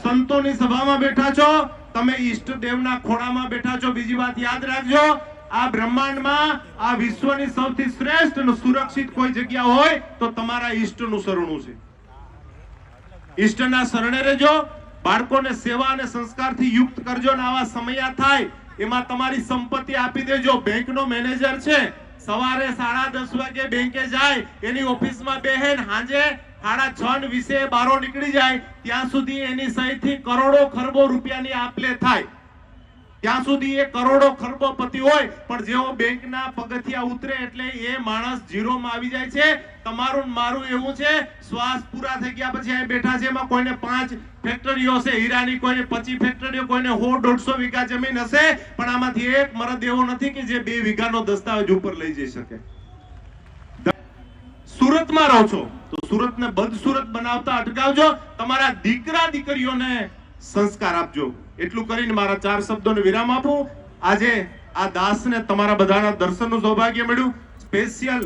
સંતોની સભામાં બેઠા છો, તમે ઈષ્ટદેવના ખોળામાં બેઠા છો। બીજી વાત યાદ રાખજો, આ બ્રહ્માંડમાં આ વિશ્વની સૌથી શ્રેષ્ઠ અને સુરક્ષિત કોઈ જગ્યા હોય તો તમારા ઈષ્ટનું શરણું છે। ઈષ્ટના શરણે રહેજો, બાળકોને સેવા અને સંસ્કારથી યુક્ત કરજો ને આવા સમયા થાય એમાં તમારી સંપત્તિ આપી દેજો। બેંકનો મેનેજર છે, સવારે 10:30 વાગે બેંકે જાય, એની ઓફિસમાં બેહે, સાંજે 6:30 બારો નીકળી જાય, ત્યાં સુધી એની સહીથી કરોડો ખરબો રૂપિયાની આપલે થાય। ત્યાં સુધી એ કરોડો ખરબોપતિ હોય, પણ જેવો બેંકના પગથિયા ઉતરે એટલે એ માણસ ઝીરોમાં આવી જાય છે। તમારું મારું એવું છે, શ્વાસ પૂરા થઈ ગયા પછી અહીં બેઠા છે, એમાં કોઈને 5 ફેક્ટરીઓ છે હીરાની, કોઈને 25 ફેક્ટરીઓ, કોઈને 100-150 વીઘા જમીન હશે, પણ આમાંથી એક મરદ એવો નથી કે જે 2 વીઘાનો દસ્તાવેજ ઉપર લઈ જઈ શકે। સુરતમાં રહો છો તો સુરતને બદસુરત બનાવતા અટકાવજો, તમારા દીકરા દીકરીઓને સંસ્કાર આપજો। એટલું કરીને મારા 4 શબ્દોને વિરામ આપું। આજે આ દાસને તમારા બધાના દર્શનનું સૌભાગ્ય મળ્યું। સ્પેશિયલ